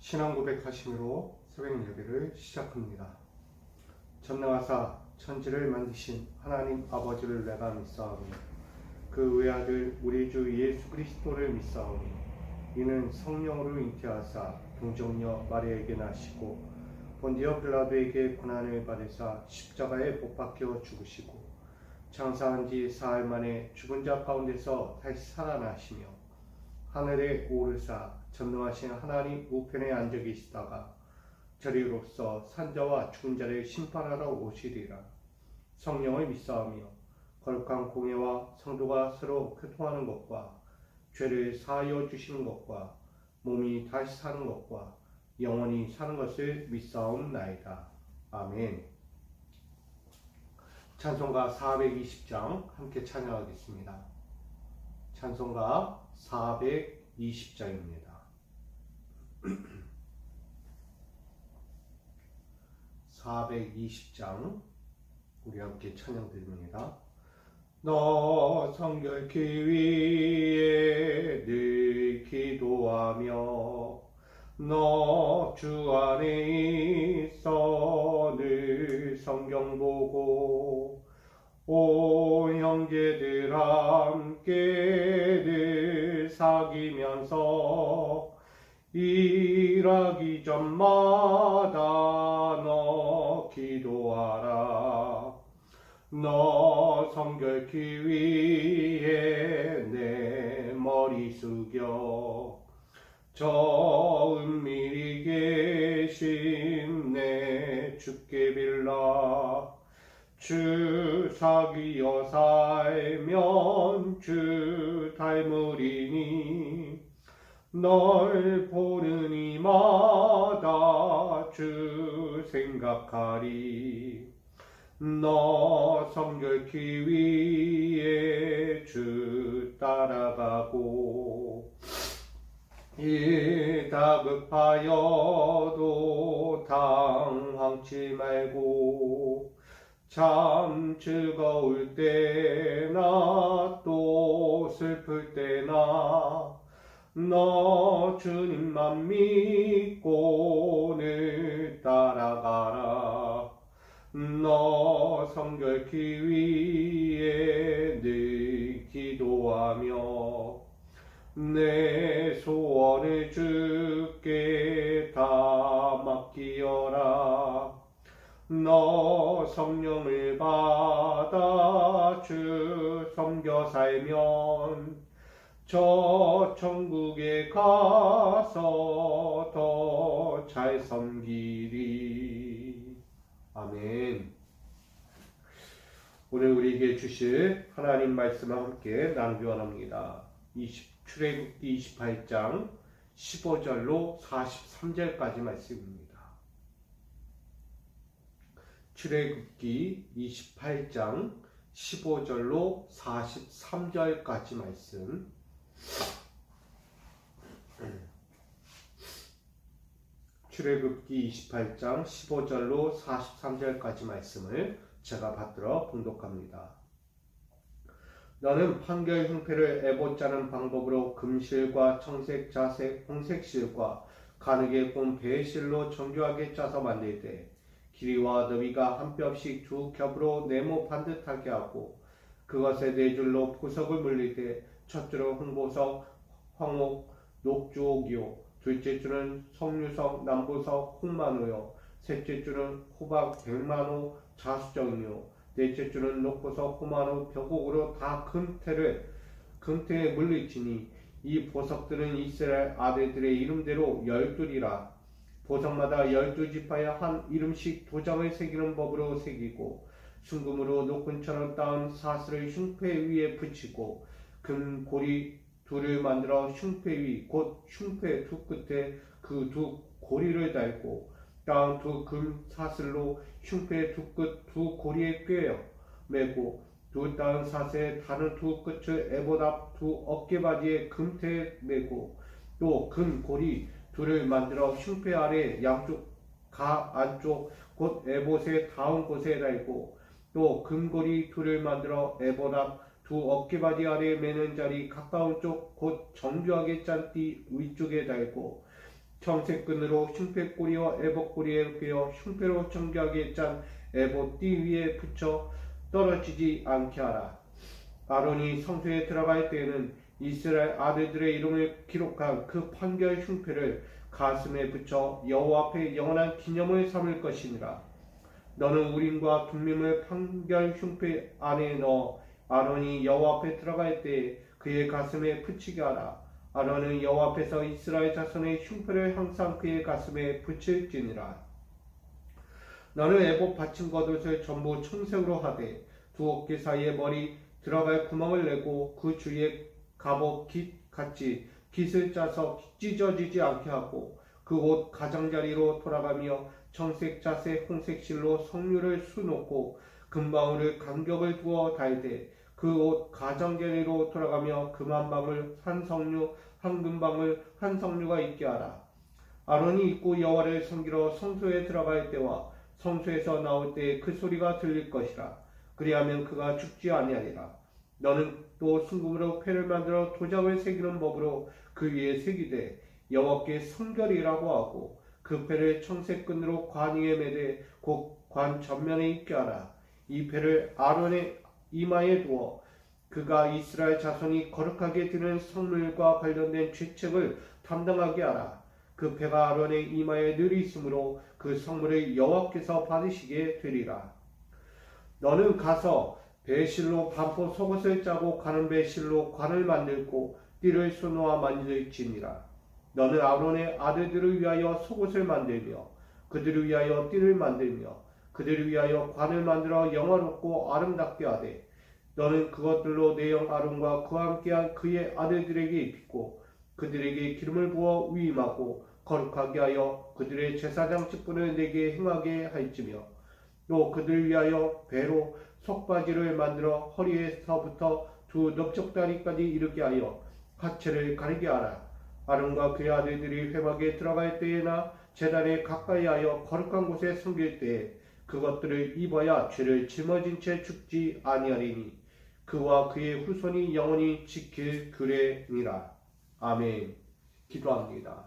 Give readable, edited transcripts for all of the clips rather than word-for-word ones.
신앙 고백하심으로 새벽 예배를 시작합니다. 전능하사 천지를 만드신 하나님 아버지를 내가 믿사오니 그 외아들 우리 주 예수 그리스도를 믿사오니 이는 성령으로 잉태하사 동정녀 마리아에게 나시고 본디오 빌라도에게 고난을 받으사 십자가에 못 박혀 죽으시고 장사한 지 사흘 만에 죽은 자 가운데서 다시 살아나시며 하늘에 오르사 전능하신 하나님 우편에 앉아 계시다가 저리로서 산자와 죽은 자를 심판하러 오시리라. 성령을 믿사오며 거룩한 공예와 성도가 서로 교통하는 것과 죄를 사하여 주시는 것과 몸이 다시 사는 것과 영원히 사는 것을 믿사옵나이다. 아멘. 찬송가 420장 함께 찬양하겠습니다. 찬송가 420장입니다. 420장 우리 함께 찬양 드립니다. 너 성결케 위에 늘 기도하며 너 주 안에 있어 늘 성경 보고 온 형제들 함께 늘 사귀면서 일하기 전마다 너 기도하라. 너 성결케 위해 내 머리 숙여 저 은밀히 계신 내 주께 빌라. 주 사귀어 살면 주 닮으리니 널 보는 이마다 주 생각하리. 너 성결케 위해 주 따라가고 일 다급하여도 당황치 말고 참 즐거울 때나 또 슬플 때나 너 주님만 믿고 늘 따라가라. 너 성결케 위해 늘 기도하며 내 소원을 주께 다 맡기어라. 너 성령을 받아 주 섬겨 살면 저 천국에 가서 더 잘 섬기리. 아멘. 오늘 우리에게 주실 하나님 말씀과 함께 나누기 원합니다. 출애굽기 28장 15절로 43절까지 말씀입니다. 출애굽기 28장 15절로 43절까지 말씀. 출애굽기 28장 15절로 43절까지 말씀을 제가 받들어 봉독합니다. 너는 판결 형태를 에봇 짜는 방법으로 금실과 청색, 자색, 홍색 실과 가느게 꼰 배실로 정교하게 짜서 만들 때 길이와 너비가 한 뼘씩 두 겹으로 네모 반듯하게 하고 그것에 네 줄로 보석을 물릴 때 첫 줄은 홍보석, 황옥, 녹주옥이요 둘째 줄은 석류석, 남보석, 홍만호요 셋째 줄은 호박, 백만호, 자수정이요 넷째 줄은 녹보석, 호만호, 벽옥으로 다 금태에 물리치니 이 보석들은 이스라엘 아들들의 이름대로 12이라. 보석마다 12지파에 한 이름씩 도장을 새기는 법으로 새기고 순금으로 노끈처럼 따은 사슬을 흉패 위에 붙이고 금고리 둘을 만들어 흉패 위 곧 흉패 두 끝에 그 두 고리를 달고 따은 두 금 사슬로 흉패 두 끝 두 고리에 꿰어 매고 두 따은 사슬의 다른 두 끝을 에봇 앞 두 어깨바지에 금태에 매고 또 금 고리 둘을 만들어 흉패 아래 양쪽 가 안쪽 곧 에봇의 닿은 곳에 달고 또 금고리 둘을 만들어 에봇 앞 두 어깨바지 아래에 매는 자리 가까운 쪽 곧 정교하게 짠 띠 위쪽에 달고 청색끈으로 흉패꼬리와 애복꼬리에 꿰어 흉패로 정교하게 짠 애복띠 위에 붙여 떨어지지 않게 하라. 아론이 성소에 들어갈 때에는 이스라엘 아들들의 이름을 기록한 그 판결 흉패를 가슴에 붙여 여호와 앞에 영원한 기념을 삼을 것이니라. 너는 우림과 둠밈을 판결 흉패 안에 넣어 아론이 여호와 앞에 들어갈 때에 그의 가슴에 붙이게 하라. 아론은 여호와 앞에서 이스라엘 자손의 흉패를 항상 그의 가슴에 붙일지니라. 너는 애복 받침 겉옷을 전부 청색으로 하되 두 어깨 사이에 머리 들어갈 구멍을 내고 그 주위에 갑옷 깃 같이 깃을 짜서 찢어지지 않게 하고 그 옷 가장자리로 돌아가며 청색 자색 홍색 실로 성류를 수놓고 금방울을 간격을 두어 달되 그 옷 가장자리로 돌아가며 금한방울 한 성류 한 금방울 한 성류가 있게 하라. 아론이 입고 여호와를 섬기러 성소에 들어갈 때와 성소에서 나올 때에 그 소리가 들릴 것이라. 그리하면 그가 죽지 아니하리라. 너는 또 순금으로 패를 만들어 도장을 새기는 법으로 그 위에 새기되 여호와께 성결이라고 하고 그 패를 청색끈으로 관 위에 매되 곧 관 전면에 있게 하라. 이 패를 아론의 이마에 두어 그가 이스라엘 자손이 거룩하게 드는 성물과 관련된 죄책을 담당하게 하라. 그 패가 아론의 이마에 늘 있으므로 그 성물을 여호와께서 받으시게 되리라. 너는 가서 배실로 반포 속옷을 짜고 가는 배실로 관을 만들고 띠를 수놓아 만들지니라. 너는 아론의 아들들을 위하여 속옷을 만들며 그들을 위하여 띠를 만들며 그들을 위하여 관을 만들어 영화롭고 아름답게 하되 너는 그것들로 내 영 아론과 그와 함께한 그의 아들들에게 입히고 그들에게 기름을 부어 위임하고 거룩하게 하여 그들의 제사장 직분을 내게 행하게 할지며 또 그들을 위하여 배로 속바지를 만들어 허리에서부터 두 넓적다리까지 이르게 하여 하체를 가리게 하라. 아론과 그의 아들들이 회막에 들어갈 때에나 제단에 가까이 하여 거룩한 곳에 섬길 때에 그것들을 입어야 죄를 짊어진 채 죽지 아니하리니 그와 그의 후손이 영원히 지킬 규례니라. 아멘. 기도합니다.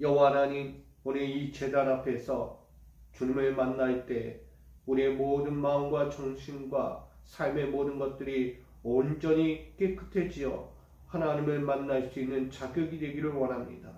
여호와 하나님, 오늘 이 제단 앞에서 주님을 만날 때 우리의 모든 마음과 정신과 삶의 모든 것들이 온전히 깨끗해지어 하나님을 만날 수 있는 자격이 되기를 원합니다.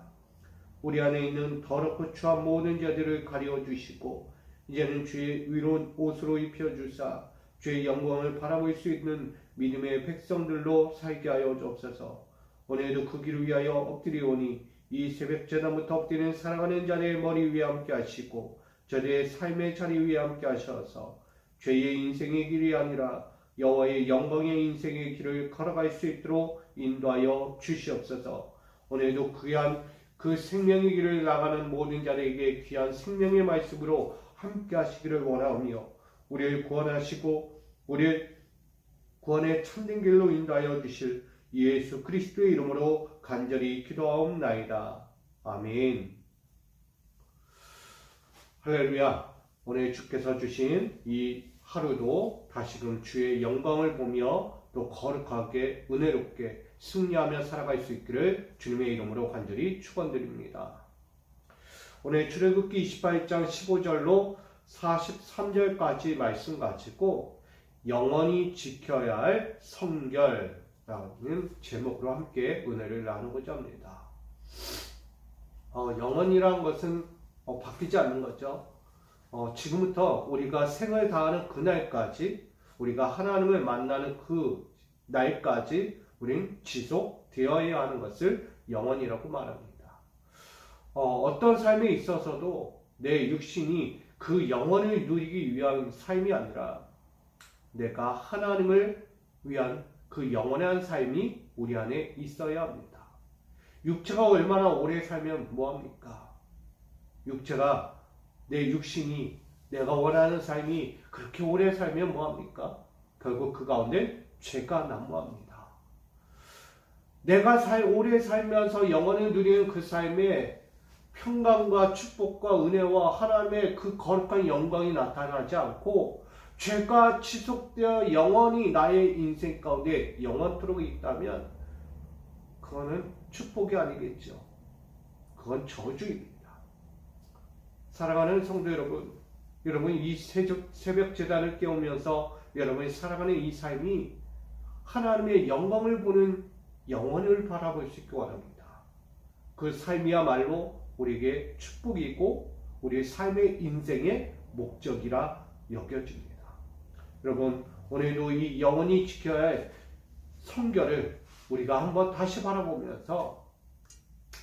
우리 안에 있는 더럽고 추한 모든 자들을 가려 주시고 이제는 주의 의로운 옷으로 입혀주사 주의 영광을 바라볼 수 있는 믿음의 백성들로 살게 하여 주옵소서. 오늘도 그 길을 위하여 엎드리오니 이 새벽 제단부터 엎드리는 사랑하는 자들의 머리 위에 함께 하시고 저들의 삶의 자리 위에 함께 하셔서 죄의 인생의 길이 아니라 여호와의 영광의 인생의 길을 걸어갈 수 있도록 인도하여 주시옵소서. 오늘도 귀한 그 생명의 길을 나가는 모든 자들에게 귀한 생명의 말씀으로 함께 하시기를 원하오며 우리를 구원하시고 우리를 구원의 참된 길로 인도하여 주실 예수 그리스도의 이름으로 간절히 기도하옵나이다. 아멘. 할렐루야. 오늘 주께서 주신 이 하루도 다시금 주의 영광을 보며 또 거룩하게 은혜롭게 승리하며 살아갈 수 있기를 주님의 이름으로 간절히 축원드립니다. 오늘 출애굽기 28장 15절로 43절까지 말씀 가지고 영원히 지켜야 할 성결라는 제목으로 함께 은혜를 나누고자 합니다. 영원이라는 것은 바뀌지 않는 거죠. 지금부터 우리가 생을 다하는 그날까지 우리가 하나님을 만나는 그 날까지 우린 지속되어야 하는 것을 영원이라고 말합니다. 어떤 삶에 있어서도 내 육신이 그 영원을 누리기 위한 삶이 아니라 내가 하나님을 위한 그 영원한 삶이 우리 안에 있어야 합니다. 육체가 얼마나 오래 살면 뭐합니까? 육체가 내 육신이 내가 원하는 삶이 그렇게 오래 살면 뭐합니까? 결국 그 가운데 죄가 난무합니다. 내가 오래 살면서 영원을 누리는 그 삶에 평강과 축복과 은혜와 하나님의 그 거룩한 영광이 나타나지 않고 죄가 지속되어 영원히 나의 인생 가운데 영원토록 있다면 그거는 축복이 아니겠죠. 그건 저주입니다. 사랑하는 성도 여러분, 여러분 이 새벽 제단을 깨우면서 여러분이 살아가는 이 삶이 하나님의 영광을 보는 영혼을 바라볼 수 있기 원합니다. 그 삶이야말로 우리에게 축복이고 우리의 삶의 인생의 목적이라 여겨집니다. 여러분 오늘도 이 영원히 지켜야 할 성결을 우리가 한번 다시 바라보면서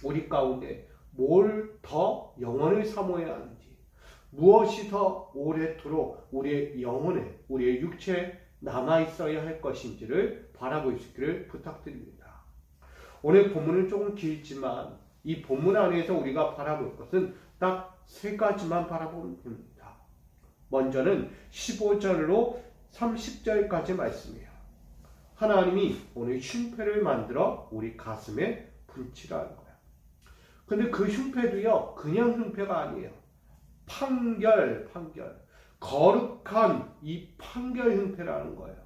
우리 가운데 뭘 더 영혼을 사모해야 하는지, 무엇이 더 오래도록 우리의 영혼에, 우리의 육체에 남아있어야 할 것인지를 바라볼 수 있기를 부탁드립니다. 오늘 본문은 조금 길지만 이 본문 안에서 우리가 바라볼 것은 딱 세 가지만 바라보면 됩니다. 먼저는 15절로 30절까지 말씀이에요. 하나님이 오늘 흉패를 만들어 우리 가슴에 붙이라는 거예요. 근데 그 흉패도요, 그냥 흉패가 아니에요. 판결. 거룩한 이 판결 흉패라는 거예요.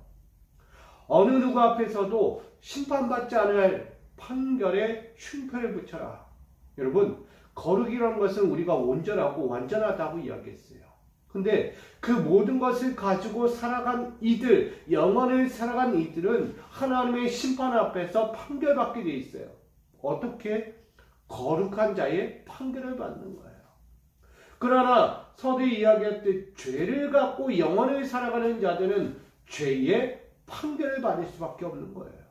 어느 누구 앞에서도 심판받지 않을 판결에 흉패를 붙여라. 여러분, 거룩이라는 것은 우리가 온전하고 완전하다고 이야기했어요. 근데 그 모든 것을 가지고 살아간 이들, 영원을 살아간 이들은 하나님의 심판 앞에서 판결받게 돼 있어요. 어떻게? 거룩한 자의 판결을 받는 거예요. 그러나 서두에 이야기했듯 죄를 갖고 영원을 살아가는 자들은 죄의 판결을 받을 수밖에 없는 거예요.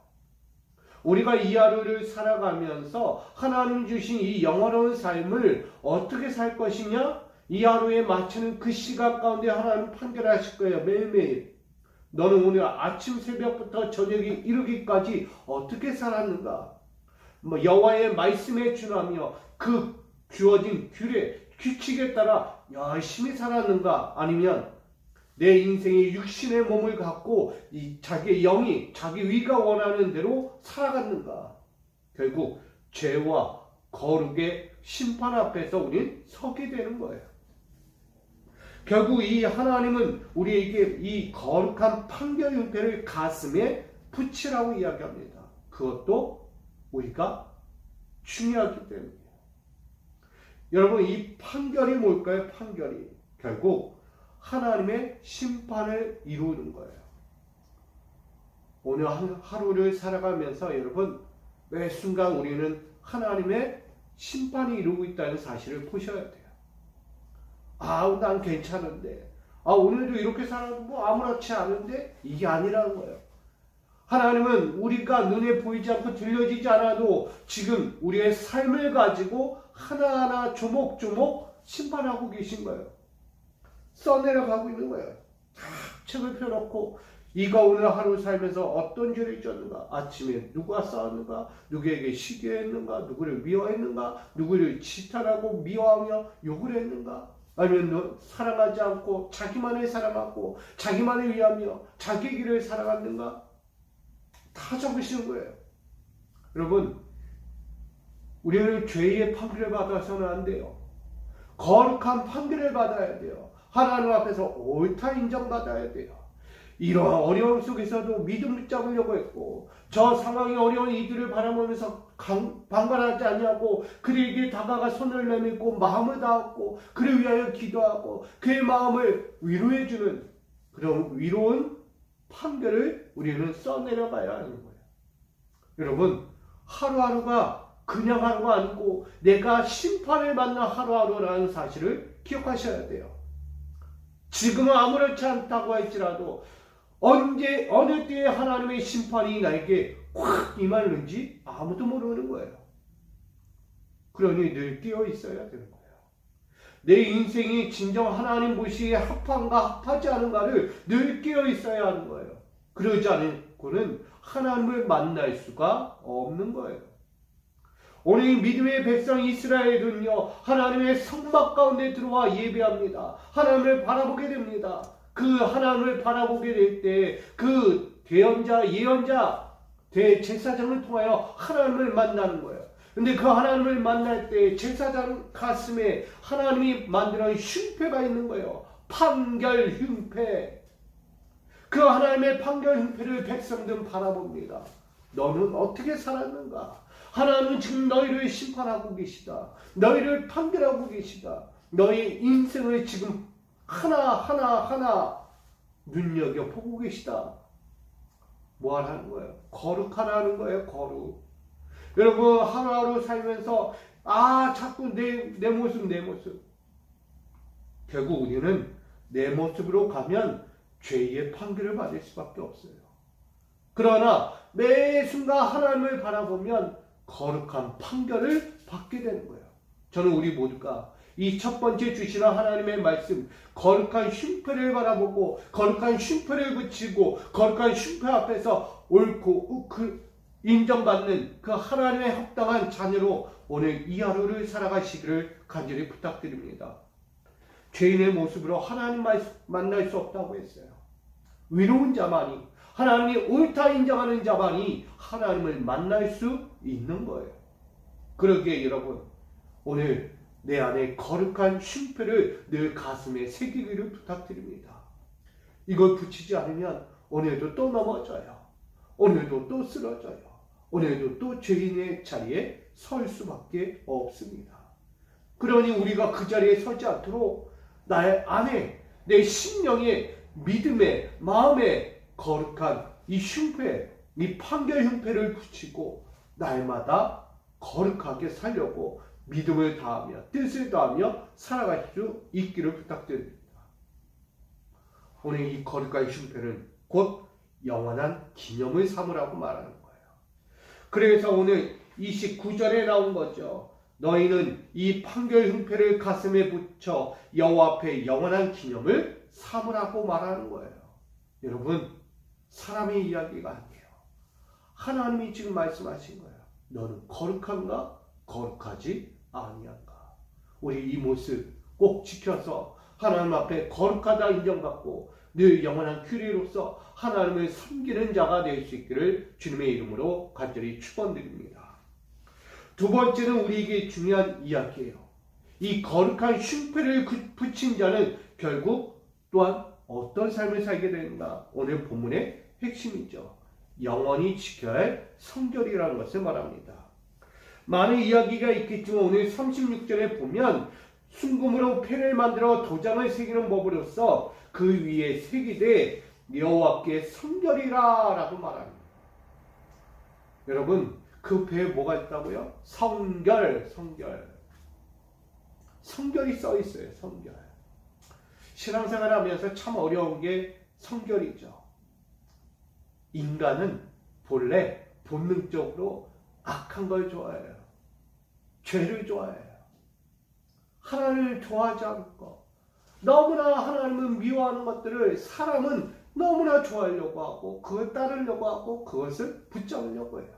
우리가 이 하루를 살아가면서 하나님 주신 이 영원한 삶을 어떻게 살 것이냐? 이 하루에 맞추는 그 시간 가운데 하나님 판결하실 거예요. 매일매일. 너는 오늘 아침 새벽부터 저녁이 이르기까지 어떻게 살았는가? 여호와의 말씀에 준하며 그 주어진 규칙에 따라 열심히 살았는가? 아니면 내 인생의 육신의 몸을 갖고 자기의 영이, 자기 위가 원하는 대로 살아갔는가? 결국 죄와 거룩의 심판 앞에서 우리는 서게 되는 거예요. 결국 이 하나님은 우리에게 이 거룩한 판결 흉패를 가슴에 붙이라고 이야기합니다. 그것도 우리가 중요하기 때문이에요. 여러분 이 판결이 뭘까요? 판결이 결국 하나님의 심판을 이루는 거예요. 오늘 하루를 살아가면서 여러분 매 순간 우리는 하나님의 심판이 이루고 있다는 사실을 보셔야 돼요. 난 괜찮은데, 오늘도 이렇게 살아도 뭐 아무렇지 않은데, 이게 아니라는 거예요. 하나님은 우리가 눈에 보이지 않고 들려지지 않아도 지금 우리의 삶을 가지고 하나하나 조목조목 심판하고 계신 거예요. 써내려가고 있는 거예요. 다 책을 펴놓고 이가 오늘 하루 살면서 어떤 죄를 졌는가, 아침에 누가 싸웠는가, 누구에게 시기했는가, 누구를 미워했는가, 누구를 지탄하고 미워하며 욕을 했는가, 아니면 사랑하지 않고 자기만을 사랑하고 자기만을 위하며 자기 길을 살아갔는가, 다 적으시는 거예요. 여러분, 우리는 죄의 판결을 받아서는 안 돼요. 거룩한 판결을 받아야 돼요. 하나님 앞에서 옳다 인정받아야 돼요. 이러한 어려움 속에서도 믿음을 잡으려고 했고, 저 상황이 어려운 이들을 바라보면서 방관하지 아니하고 그에게 다가가 손을 내밀고 마음을 다하고 그를 위하여 기도하고 그의 마음을 위로해주는 그런 위로운 판결을 우리는 써내려가야 하는 거예요. 여러분, 하루하루가 그냥 하루가 아니고 내가 심판을 만난 하루하루라는 사실을 기억하셔야 돼요. 지금은 아무렇지 않다고 할지라도 언제 어느 때에 하나님의 심판이 나에게 확 임하는지 아무도 모르는 거예요. 그러니 늘 깨어 있어야 되는 거예요. 내 인생이 진정 하나님 보시기에 합한가 합하지 않은가를 늘 깨어 있어야 하는 거예요. 그러지 않고는 하나님을 만날 수가 없는 거예요. 오늘 믿음의 백성 이스라엘은요, 하나님의 성막 가운데 들어와 예배합니다. 하나님을 바라보게 됩니다. 그 하나님을 바라보게 될 때 그 대언자, 예언자, 대제사장을 통하여 하나님을 만나는 거예요. 근데 그 하나님을 만날 때 제사장 가슴에 하나님이 만들어낸 흉패가 있는 거예요. 판결 흉패. 그 하나님의 판결 흉패를 백성들은 바라봅니다. 너는 어떻게 살았는가? 하나님은 지금 너희를 심판하고 계시다. 너희를 판결하고 계시다. 너희 인생을 지금 하나하나 눈여겨보고 계시다. 뭐 하라는 거예요? 거룩하라는 거예요. 거룩. 여러분 하루하루 살면서 자꾸 내 모습 결국 우리는 내 모습으로 가면 죄의 판결을 받을 수밖에 없어요. 그러나 매 순간 하나님을 바라보면 거룩한 판결을 받게 되는 거예요. 저는 우리 모두가 이 첫 번째 주시는 하나님의 말씀, 거룩한 흉패를 바라보고 거룩한 흉패를 붙이고 거룩한 흉패 앞에서 옳고 인정받는 그 하나님의 합당한 자녀로 오늘 이 하루를 살아가시기를 간절히 부탁드립니다. 죄인의 모습으로 하나님 만날 수 없다고 했어요. 위로운 자만이, 하나님이 옳다 인정하는 자만이 하나님을 만날 수 있는 거예요. 그러기에 여러분, 오늘 내 안에 거룩한 쉼표를 늘 가슴에 새기기를 부탁드립니다. 이걸 붙이지 않으면 오늘도 또 넘어져요. 오늘도 또 쓰러져요. 오늘도 또 죄인의 자리에 설 수밖에 없습니다. 그러니 우리가 그 자리에 서지 않도록 나의 안에, 내 심령의 믿음의 마음에 거룩한 이 흉패, 이 판결 흉패를 붙이고 날마다 거룩하게 살려고 믿음을 다하며 뜻을 다하며 살아갈 수 있기를 부탁드립니다. 오늘 이 거룩한 흉패는 곧 영원한 기념을 삼으라고 말하는 거예요. 그래서 오늘 29절에 나온 거죠. 너희는 이 판결 흉패를 가슴에 붙여 여호와 앞에 영원한 기념을 삼으라고 말하는 거예요. 여러분, 사람의 이야기가 아니에요. 하나님이 지금 말씀하신 거예요. 너는 거룩한가? 거룩하지 아니한가? 우리 이 모습 꼭 지켜서 하나님 앞에 거룩하다 인정받고 늘 영원한 규례로서 하나님을 섬기는 자가 될 수 있기를 주님의 이름으로 간절히 축원드립니다. 두 번째는 우리에게 중요한 이야기예요. 이 거룩한 흉패를 붙인 자는 결국 또한 어떤 삶을 살게 되는가? 오늘 본문의 핵심이죠. 영원히 지켜야 할 성결이라는 것을 말합니다. 많은 이야기가 있겠지만 오늘 36절에 보면 순금으로 패를 만들어 도장을 새기는 법으로서 그 위에 새기되 여호와께 성결이라 라고 말합니다. 여러분, 그 배에 뭐가 있다고요? 성결이 써 있어요. 성결. 신앙생활 하면서 참 어려운 게 성결이죠. 인간은 본래 본능적으로 악한 걸 좋아해요. 죄를 좋아해요. 하나님을 좋아하지 않고 너무나 하나님을 미워하는 것들을 사람은 너무나 좋아하려고 하고 그걸 따르려고 하고 그것을 붙잡으려고 해요.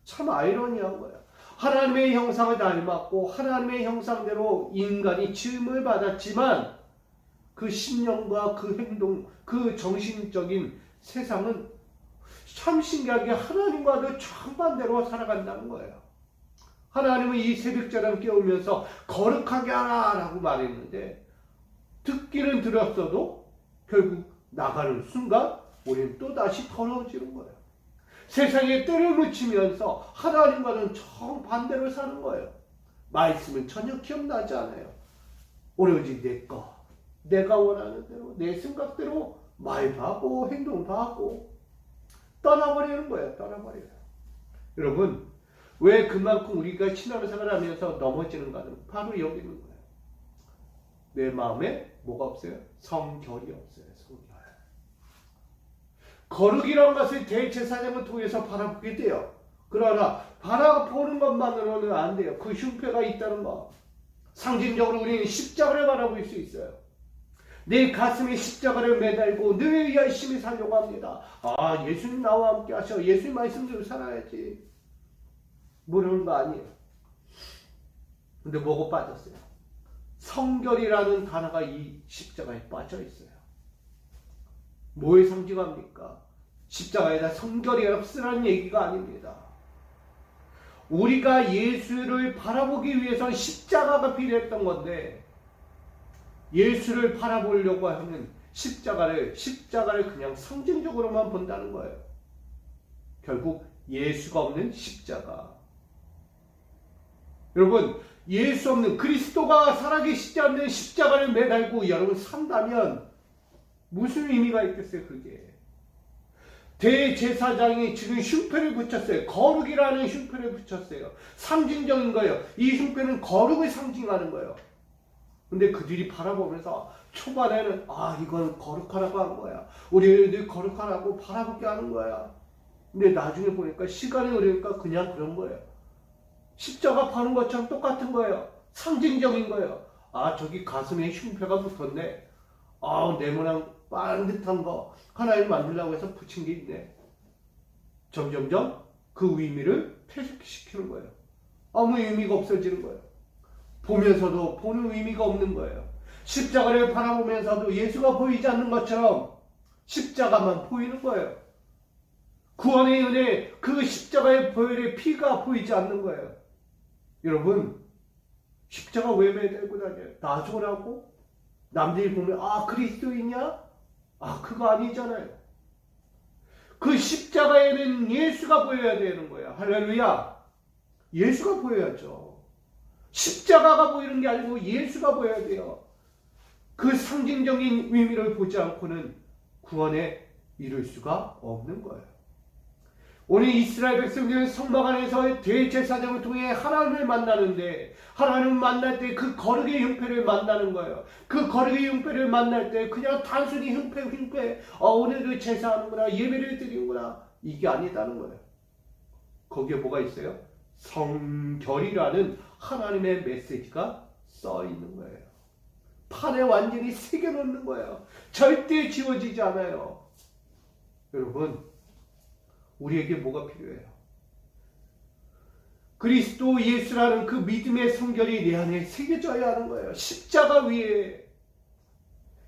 참 아이러니한 거예요. 하나님의 형상을 닮았고 하나님의 형상대로 인간이 지음을 받았지만 그 신령과 그 행동, 그 정신적인 세상은 참 신기하게 하나님과도 정반대로 살아간다는 거예요. 하나님은 이 새벽자랑 깨우면서 거룩하게 하라 라고 말했는데 듣기는 들었어도 결국 나가는 순간 우리는 또다시 더러워지는 거예요. 세상에 때를 묻히면서 하나님과는 정반대로 사는 거예요. 말씀은 전혀 기억나지 않아요. 오로지 내 거, 내가 원하는 대로 내 생각대로 말도 하고 행동도 하고 떠나버리는 거예요. 떠나버려요. 여러분, 왜 그만큼 우리가 신앙생활을 하면서 넘어지는가는 바로 여기 있는 거예요. 내 마음에 뭐가 없어요? 성결이 없어요. 성결. 거룩이라는 것을 대제사장을 통해서 바라보게 돼요. 그러나 바라보는 것만으로는 안 돼요. 그 흉패가 있다는 거. 상징적으로 우리는 십자가를 바라볼 수 있어요. 내 가슴에 십자가를 매달고 늘 열심히 살려고 합니다. 예수님 나와 함께 하셔. 예수님 말씀대로 살아야지. 모르는 거 아니에요. 근데 뭐고 빠졌어요? 성결이라는 단어가 이 십자가에 빠져 있어요. 뭘 상징합니까? 십자가에다 성결이라고 쓰라는 얘기가 아닙니다. 우리가 예수를 바라보기 위해서 십자가가 필요했던 건데 예수를 바라보려고 하는 십자가를 그냥 상징적으로만 본다는 거예요. 결국 예수가 없는 십자가, 여러분, 예수 없는, 그리스도가 살아계시지 않는 십자가를 매달고 여러분 산다면 무슨 의미가 있겠어요, 그게? 대제사장이 지금 흉패를 붙였어요. 거룩이라는 흉패를 붙였어요. 상징적인 거예요. 이 흉패는 거룩을 상징하는 거예요. 근데 그들이 바라보면서 초반에는 이건 거룩하라고 한 거야. 우리들 거룩하라고 바라보게 하는 거야. 근데 나중에 보니까 시간이 흐르니까 그냥 그런 거예요. 십자가 파는 것처럼 똑같은 거예요. 상징적인 거예요. 저기 가슴에 흉패가 붙었네. 네모난 반듯한 거 하나님 만들려고 해서 붙인 게 있네. 점점점 그 의미를 퇴색시키는 거예요. 아무 의미가 없어지는 거예요. 보면서도 보는 의미가 없는 거예요. 십자가를 바라보면서도 예수가 보이지 않는 것처럼 십자가만 보이는 거예요. 구원의 은혜, 그 십자가의 보혈의 피가 보이지 않는 거예요. 여러분, 십자가 왜 매달고 다녀요? 나 좋으라고? 남들이 보면 그리스도이냐? 그거 아니잖아요. 그 십자가에는 예수가 보여야 되는 거예요. 할렐루야. 예수가 보여야죠. 십자가가 보이는 게 아니고 예수가 보여야 돼요. 그 상징적인 의미를 보지 않고는 구원에 이룰 수가 없는 거예요. 오늘 이스라엘 백성들은 성막 안에서 대제사장을 통해 하나님을 만나는데, 하나님을 만날 때 그 거룩의 흉패를 만나는 거예요. 그 거룩의 흉패를 만날 때 그냥 단순히 흉패 오늘도 제사하는구나, 예배를 드리는구나, 이게 아니다는 거예요. 거기에 뭐가 있어요? 성결이라는 하나님의 메시지가 써 있는 거예요. 판에 완전히 새겨놓는 거예요. 절대 지워지지 않아요. 여러분, 우리에게 뭐가 필요해요? 그리스도 예수라는 그 믿음의 성결이 내 안에 새겨져야 하는 거예요. 십자가 위에.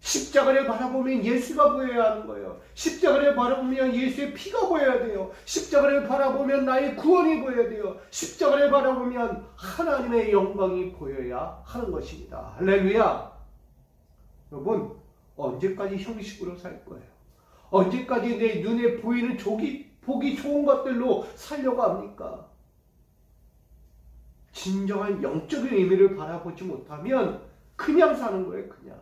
십자가를 바라보면 예수가 보여야 하는 거예요. 십자가를 바라보면 예수의 피가 보여야 돼요. 십자가를 바라보면 나의 구원이 보여야 돼요. 십자가를 바라보면 하나님의 영광이 보여야 하는 것입니다. 할렐루야. 여러분, 언제까지 형식으로 살 거예요? 언제까지 내 눈에 보이는 보기 좋은 것들로 살려고 합니까? 진정한 영적인 의미를 바라보지 못하면 그냥 사는 거예요, 그냥.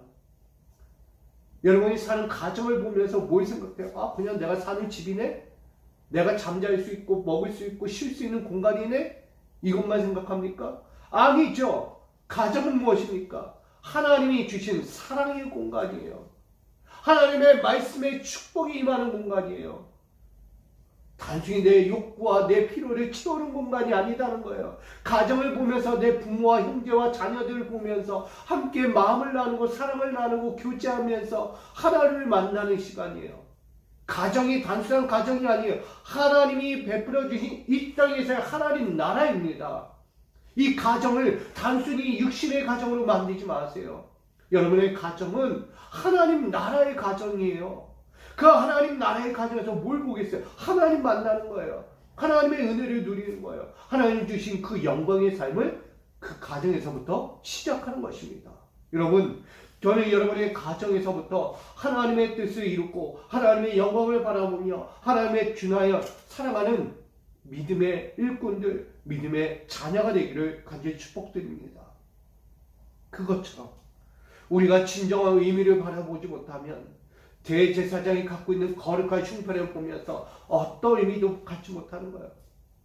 여러분이 사는 가정을 보면서 뭘 생각해요? 그냥 내가 사는 집이네? 내가 잠잘 수 있고 먹을 수 있고 쉴 수 있는 공간이네? 이것만 생각합니까? 아니죠. 가정은 무엇입니까? 하나님이 주신 사랑의 공간이에요. 하나님의 말씀의 축복이 임하는 공간이에요. 단순히 내 욕구와 내 필요를 채우는 공간이 아니다는 거예요. 가정을 보면서 내 부모와 형제와 자녀들을 보면서 함께 마음을 나누고 사랑을 나누고 교제하면서 하나님을 만나는 시간이에요. 가정이 단순한 가정이 아니에요. 하나님이 베풀어 주신 이 땅에서의 하나님 나라입니다. 이 가정을 단순히 육신의 가정으로 만들지 마세요. 여러분의 가정은 하나님 나라의 가정이에요. 그 하나님 나라의 가정에서 뭘 보겠어요? 하나님 만나는 거예요. 하나님의 은혜를 누리는 거예요. 하나님 주신 그 영광의 삶을 그 가정에서부터 시작하는 것입니다. 여러분, 저는 여러분의 가정에서부터 하나님의 뜻을 이루고 하나님의 영광을 바라보며 하나님의 준하여 살아가는 믿음의 일꾼들, 믿음의 자녀가 되기를 간절히 축복드립니다. 그것처럼 우리가 진정한 의미를 바라보지 못하면 대제사장이 갖고 있는 거룩한 흉패를 보면서 어떤 의미도 갖지 못하는 거예요.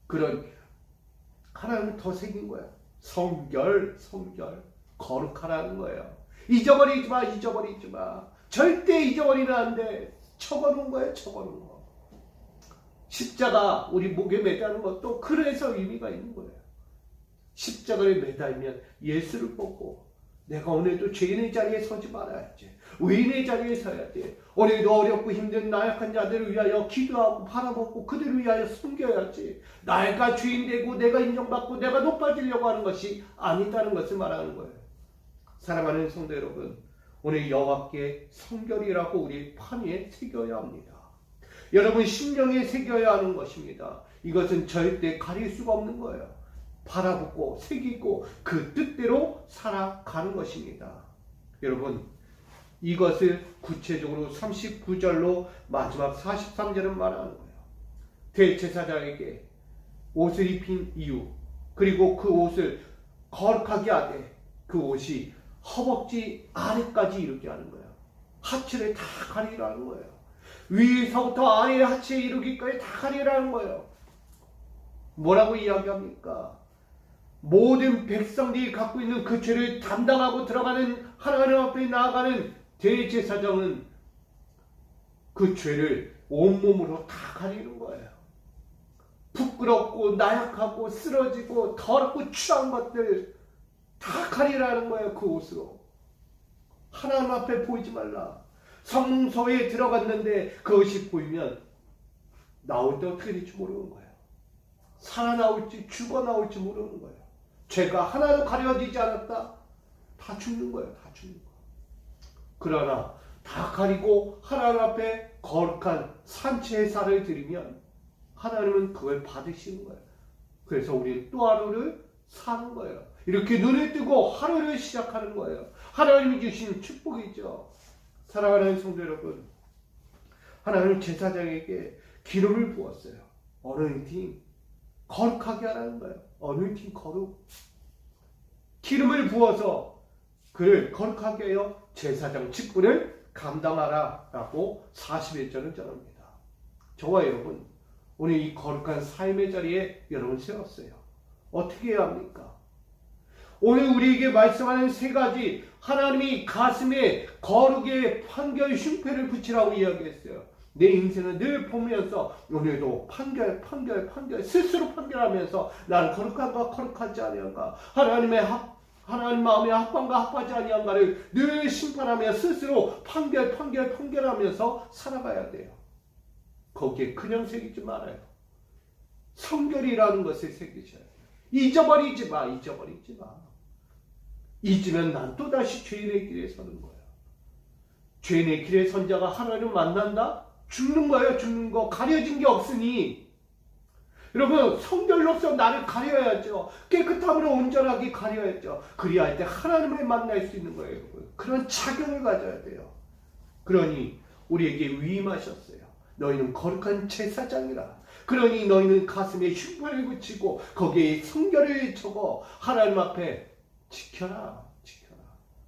그런 하나님을 더 새긴 거예요. 성결, 거룩하라는 거예요. 잊어버리지 마. 절대 잊어버리면 안 돼. 적어놓은 거예요, 적어놓은 거. 십자가 우리 목에 매다는 것도 그래서 의미가 있는 거예요. 십자가를 매달면 예수를 보고 내가 오늘도 죄인의 자리에 서지 말아야지. 의인의 자리에 서야지. 오늘도 어렵고 힘든 나약한 자들을 위하여 기도하고 바라보고 그들을 위하여 숨겨야지. 내가 주인 되고 내가 인정받고 내가 높아지려고 하는 것이 아니다는 것을 말하는 거예요. 사랑하는 성도 여러분, 오늘 여호와께 성결이라고 우리 판 위에 새겨야 합니다. 여러분 심령에 새겨야 하는 것입니다. 이것은 절대 가릴 수가 없는 거예요. 바라보고 새기고 그 뜻대로 살아가는 것입니다. 여러분, 이것을 구체적으로 39절로 마지막 43절은 말하는 거예요. 대제사장에게 옷을 입힌 이유, 그리고 그 옷을 거룩하게 하되 그 옷이 허벅지 아래까지 이르게 하는 거예요. 하체를 다 가리라는 거예요. 위에서부터 아래의 하체에 이르기까지 다 가리라는 거예요. 뭐라고 이야기합니까? 모든 백성들이 갖고 있는 그 죄를 담당하고 들어가는 하나님 앞에 나아가는 대제사장은 그 죄를 온몸으로 다 가리는 거예요. 부끄럽고 나약하고 쓰러지고 더럽고 추한 것들 다 가리라는 거예요. 그 옷으로. 하나님 앞에 보이지 말라. 성소에 들어갔는데 그것이 보이면 나올 때 어떻게 될지 모르는 거예요. 살아나올지 죽어 나올지 모르는 거예요. 죄가 하나도 가려지지 않았다. 다 죽는 거예요. 다 죽는 거예요. 그러나 다 가리고 하나님 앞에 거룩한 산채의 살을 드리면 하나님은 그걸 받으시는 거예요. 그래서 우리는 또 하루를 사는 거예요. 이렇게 눈을 뜨고 하루를 시작하는 거예요. 하나님이 주신 축복이죠. 사랑하는 성도 여러분, 하나님은 제사장에게 기름을 부었어요. 어노인팅, 거룩하게 하라는 거예요. 어노인팅, 거룩. 기름을 부어서 그를 거룩하게 하여 제사장 직분을 감당하라 라고 41절은 전합니다. 저와 여러분, 오늘 이 거룩한 삶의 자리에 여러분 세웠어요. 어떻게 해야 합니까? 오늘 우리에게 말씀하는 세 가지, 하나님이 가슴에 거룩의 판결 흉패를 붙이라고 이야기했어요. 내 인생을 늘 보면서 오늘도 판결 스스로 판결하면서 나는 거룩한가 거룩하지 아니한가, 하나님 마음에 합한가 합하지 아니한가를 늘 심판하며 스스로 판결하면서 살아가야 돼요. 거기에 그냥 새기지 말아요. 성결이라는 것을 새기셔야 돼요. 잊어버리지 마. 잊으면 난 또다시 죄인의 길에 서는 거예요. 죄인의 길에 선 자가 하나님을 만난다? 죽는 거예요. 죽는 거. 가려진 게 없으니. 여러분, 성결로서 나를 가려야죠. 깨끗함으로 온전하게 가려야죠. 그리야 할 때 하나님을 만날 수 있는 거예요. 여러분. 그런 자격을 가져야 돼요. 그러니 우리에게 위임하셨어요. 너희는 거룩한 제사장이라. 그러니 너희는 가슴에 흉패를 붙이고 거기에 성결을 적어 하나님 앞에 지켜라.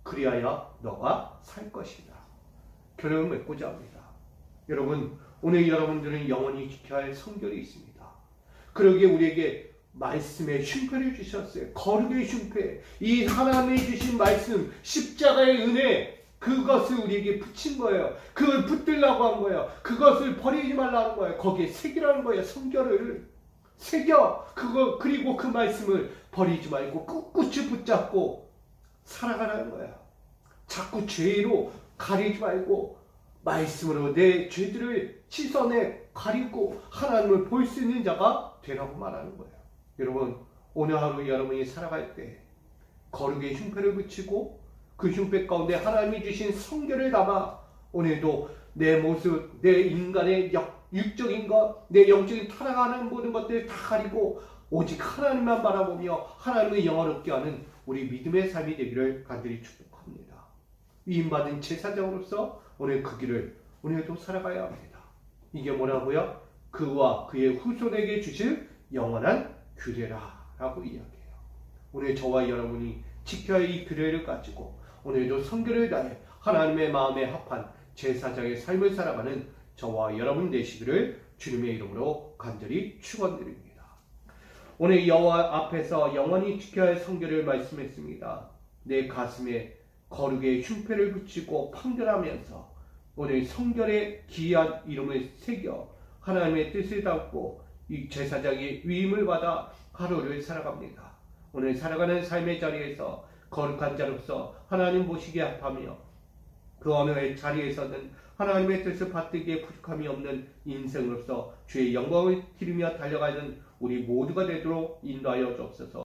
그리하여 너가 살 것이다. 결론을 맺고자 합니다. 여러분, 오늘 여러분들은 영원히 지켜야 할 성결이 있습니다. 그러기에 우리에게 말씀의 흉패를 주셨어요. 거룩의 흉패. 이 하나님이 주신 말씀, 십자가의 은혜, 그것을 우리에게 붙인 거예요. 그걸 붙들라고 한 거예요. 그것을 버리지 말라는 거예요. 거기에 새기라는 거예요. 성결을 새겨. 그리고 그 말씀을 버리지 말고 꿋꿋이 붙잡고 살아가라는 거예요. 자꾸 죄로 가리지 말고 말씀으로 내 죄들을 씻어내 가리고 하나님을 볼 수 있는 자가 되라고 말하는 거예요. 여러분, 오늘 하루 여러분이 살아갈 때 거룩의 흉패를 붙이고 그 흉패 가운데 하나님이 주신 성결을 담아 오늘도 내 모습, 내 인간의 육적인 것, 내 영적인 타락하는 모든 것들을 다 가리고 오직 하나님만 바라보며 하나님을 영화롭게 하는 우리 믿음의 삶이 되기를 간절히 축복합니다. 위임받은 제사장으로서 오늘 그 길을 오늘도 살아가야 합니다. 이게 뭐라고요? 그와 그의 후손에게 주실 영원한 규례라 라고 이야기해요. 오늘 저와 여러분이 지켜야 할 이 규례를 가지고 오늘도 성결을 다해 하나님의 마음에 합한 제사장의 삶을 살아가는 저와 여러분 되시기를 주님의 이름으로 간절히 축원드립니다. 오늘 여호와 앞에서 영원히 지켜야 할 성결을 말씀했습니다. 내 가슴에 거룩의 흉패를 붙이고 판결하면서 오늘 성결의 귀한 이름을 새겨 하나님의 뜻을 담고 이 제사장의 위임을 받아 하루를 살아갑니다. 오늘 살아가는 삶의 자리에서 거룩한 자로서 하나님 보시기에 합하며 그 어느 자리에서는 하나님의 뜻을 받들기에 부족함이 없는 인생으로서 주의 영광을 기리며 달려가는 우리 모두가 되도록 인도하여 주옵소서.